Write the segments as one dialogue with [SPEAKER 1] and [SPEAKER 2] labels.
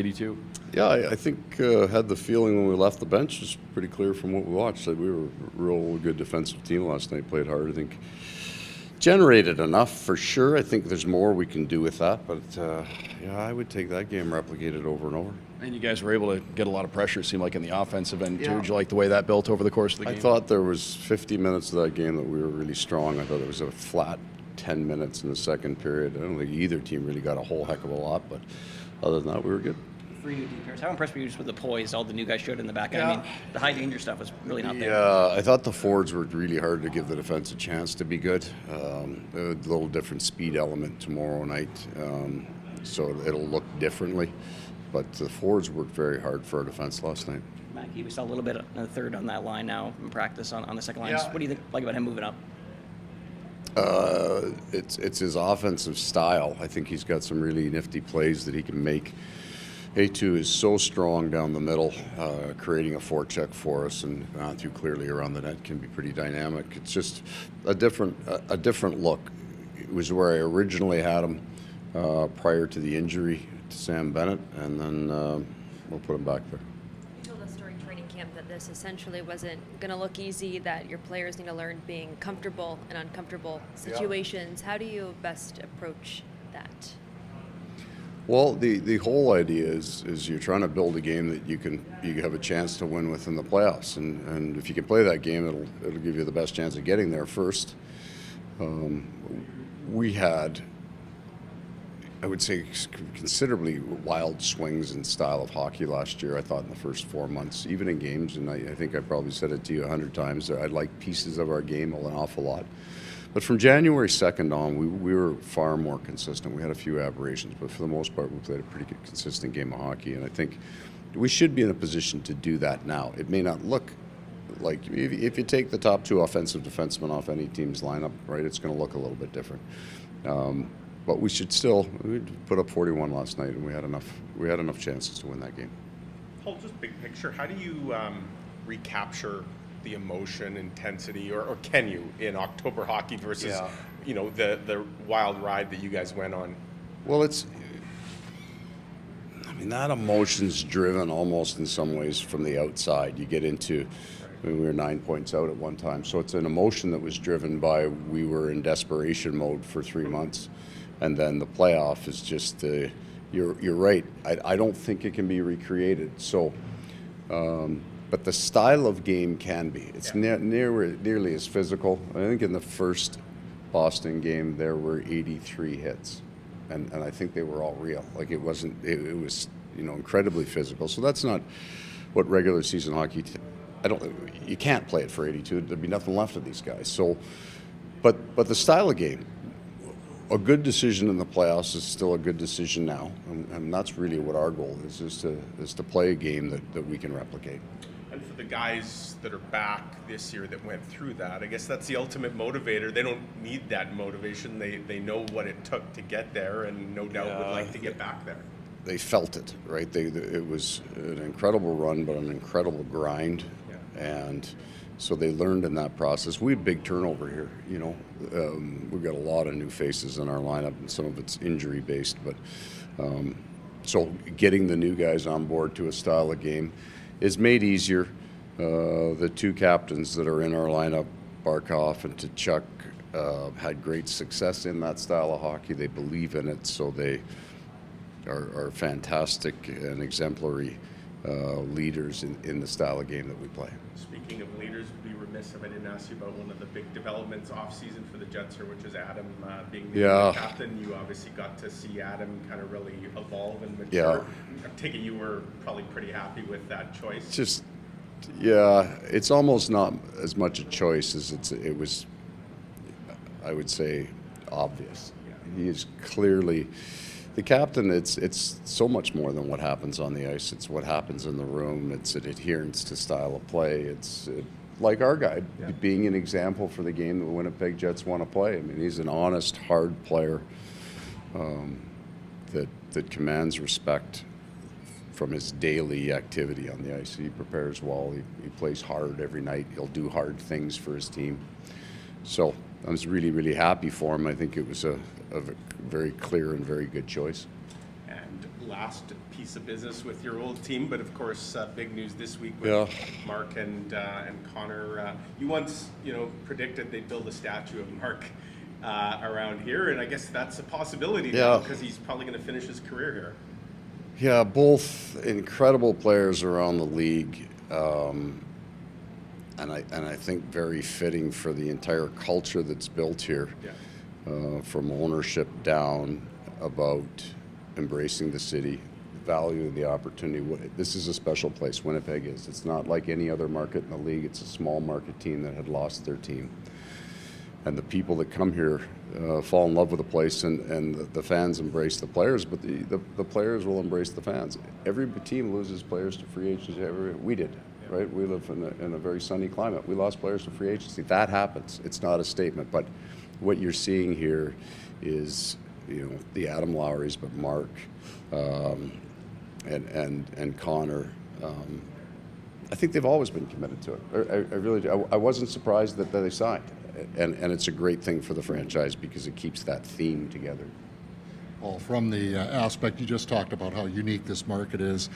[SPEAKER 1] 82.
[SPEAKER 2] Yeah, I think had the feeling when we left the bench is pretty clear from what we watched that we were a real good defensive team last night. Played hard. I think generated enough for sure. I think there's more we can do with that, but yeah, I would take that game replicated over and over.
[SPEAKER 1] And you guys were able to get a lot of pressure, it seemed like, in the offensive end, too.
[SPEAKER 2] Yeah.
[SPEAKER 1] Did you like the way that built over the course of the game?
[SPEAKER 2] I thought there was 50 minutes of that game that we were really strong. I thought it was a flat 10 minutes in the second period. I don't think either team really got a whole heck of a lot, but other than that, we were good.
[SPEAKER 3] For you, Pierce, how impressed were you just with the poise all the new guys showed in the back end? I mean, the high danger stuff was really not there.
[SPEAKER 2] Yeah, I thought the forwards worked really hard to give the defense a chance to be good. A little different speed element tomorrow night, so it'll look differently. But the forwards worked very hard for our defense last night.
[SPEAKER 3] Mackie, we saw a little bit of a third on that line now in practice on the second line.
[SPEAKER 2] Yeah.
[SPEAKER 3] What do you think about him moving up?
[SPEAKER 2] It's his offensive style. I think he's got some really nifty plays that he can make. A2 is so strong down the middle, creating a forecheck for us, and Matthew clearly around the net can be pretty dynamic. It's just a different look. It was where I originally had him prior to the injury to Sam Bennett, and then we'll put him back there.
[SPEAKER 4] You told us during training camp that this essentially wasn't going to look easy, that your players need to learn being comfortable in uncomfortable situations. How do you best approach that?
[SPEAKER 2] Well, the whole idea is you're trying to build a game that you have a chance to win within the playoffs, and if you can play that game, it'll give you the best chance of getting there first. We had, I would say, considerably wild swings in style of hockey last year. I thought in the first 4 months, even in games, and I think I probably said it to you 100 times. I like pieces of our game an awful lot. But from January 2nd on, we were far more consistent. We had a few aberrations, but for the most part, we played a pretty good, consistent game of hockey. And I think we should be in a position to do that now. It may not look like, if you take the top two offensive defensemen off any team's lineup, right, it's going to look a little bit different. But we put up 41 last night, and we had enough chances to win that game.
[SPEAKER 5] Paul, just big picture, how do you recapture the emotion, intensity, or can you in October hockey versus the wild ride that you guys went on?
[SPEAKER 2] Well, that emotion's driven almost in some ways from the outside. You get into, we were 9 points out at one time, so it's an emotion that was driven by we were in desperation mode for 3 months, and then the playoff is just you're right. I don't think it can be recreated. So. But the style of game can be. It's nearly as physical. I think in the first Boston game there were 83 hits, and I think they were all real. Like it was incredibly physical. So that's not what regular season hockey. You can't play it for 82. There'd be nothing left of these guys. So, but the style of game. A good decision in the playoffs is still a good decision now, and that's really what our goal is to play a game that we can replicate.
[SPEAKER 5] And for the guys that are back this year that went through that, I guess that's the ultimate motivator. They don't need that motivation. They know what it took to get there, and no doubt would like to get back there.
[SPEAKER 2] They felt it, right? It was an incredible run, but an incredible grind, and so they learned in that process. We had big turnover here, we've got a lot of new faces in our lineup, and some of it's injury based, but so getting the new guys on board to a style of game is made easier. The two captains that are in our lineup, Barkov and Tkachuk, had great success in that style of hockey. They believe in it, so they are fantastic and exemplary leaders in the style of game that we play.
[SPEAKER 5] Speaking of leaders, would be remiss if I didn't ask you about one of the big developments off-season for the Jets, which is Adam being the captain. You obviously got to see Adam kind of really evolve and mature. I take it you were probably pretty happy with that choice.
[SPEAKER 2] It's almost not as much a choice as it was, I would say, obvious. He is clearly the captain. It's so much more than what happens on the ice. It's what happens in the room. It's an adherence to style of play. It's like our guy being an example for the game that the Winnipeg Jets want to play. I mean, he's an honest, hard player that commands respect from his daily activity on the ice. He prepares well. He plays hard every night. He'll do hard things for his team. So I was really, really happy for him. I think it was a very clear and very good choice.
[SPEAKER 5] And last piece of business with your old team, but of course, big news this week with Mark and Connor. You once, predicted they'd build a statue of Mark around here, and I guess that's a possibility now because he's probably going to finish his career here.
[SPEAKER 2] Yeah, both incredible players around the league, and I think very fitting for the entire culture that's built here, from ownership down, about embracing the city, valuing the opportunity. This is a special place. Winnipeg is. It's not like any other market in the league. It's a small market team that had lost their team. And the people that come here fall in love with the place, and the fans embrace the players, but the players will embrace the fans. Every team loses players to free agency. We did, right? We live in a very sunny climate. We lost players to free agency. That happens. It's not a statement. But what you're seeing here is, the Adam Lowrys, but Mark and Connor. I think they've always been committed to it. I really do. I wasn't surprised that they signed. And it's a great thing for the franchise because it keeps that theme together.
[SPEAKER 6] Well, from the aspect you just talked about, how unique this market is,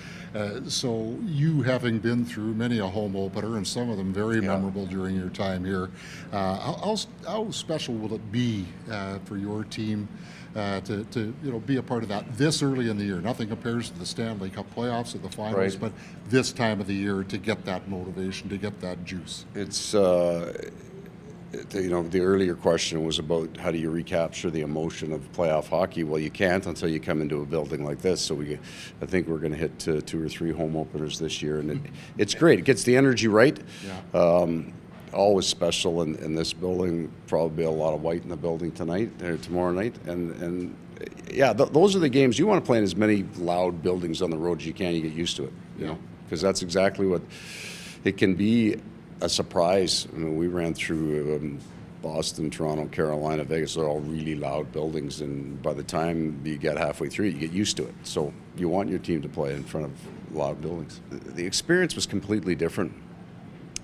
[SPEAKER 6] so you having been through many a home opener and some of them very memorable during your time here, how special will it be for your team to be a part of that this early in the year? Nothing compares to the Stanley Cup playoffs or the finals, but this time of the year to get that motivation, to get that juice.
[SPEAKER 2] It's the earlier question was about how do you recapture the emotion of playoff hockey. Well, you can't until you come into a building like this. So I think we're going to hit 2 or 3 home openers this year, and it's great. It gets the energy right. Always special in this building. Probably a lot of white in the building tonight or tomorrow night, and those are the games you want to play in. As many loud buildings on the road as you can. You get used to it, because that's exactly what it can be. A surprise. We ran through Boston, Toronto, Carolina, Vegas. They're all really loud buildings, and by the time you get halfway through, you get used to it. So you want your team to play in front of loud buildings. The experience was completely different.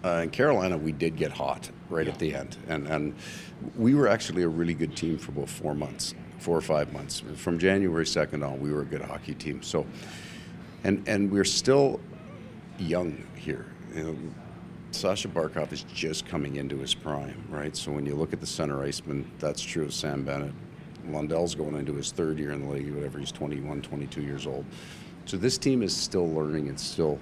[SPEAKER 2] In Carolina, we did get hot right at the end, and we were actually a really good team for about 4 or 5 months. From January 2nd on, we were a good hockey team. So, and we're still young here. Sasha Barkov is just coming into his prime, right? So when you look at the center iceman, that's true of Sam Bennett. Lundell's going into his 3rd year in the league, whatever, he's 21, 22 years old. So this team is still learning and still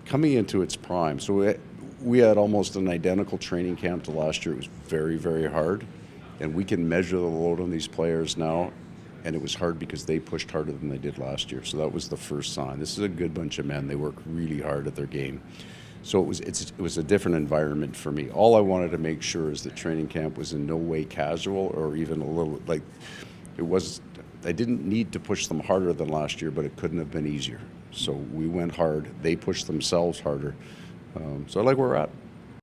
[SPEAKER 2] coming into its prime. So we had almost an identical training camp to last year. It was very, very hard. And we can measure the load on these players now. And it was hard because they pushed harder than they did last year. So that was the first sign. This is a good bunch of men. They work really hard at their game. So it was a different environment for me. All I wanted to make sure is that training camp was in no way casual or even a little like it was. I didn't need to push them harder than last year, but it couldn't have been easier. So we went hard. They pushed themselves harder. So I like where we're at.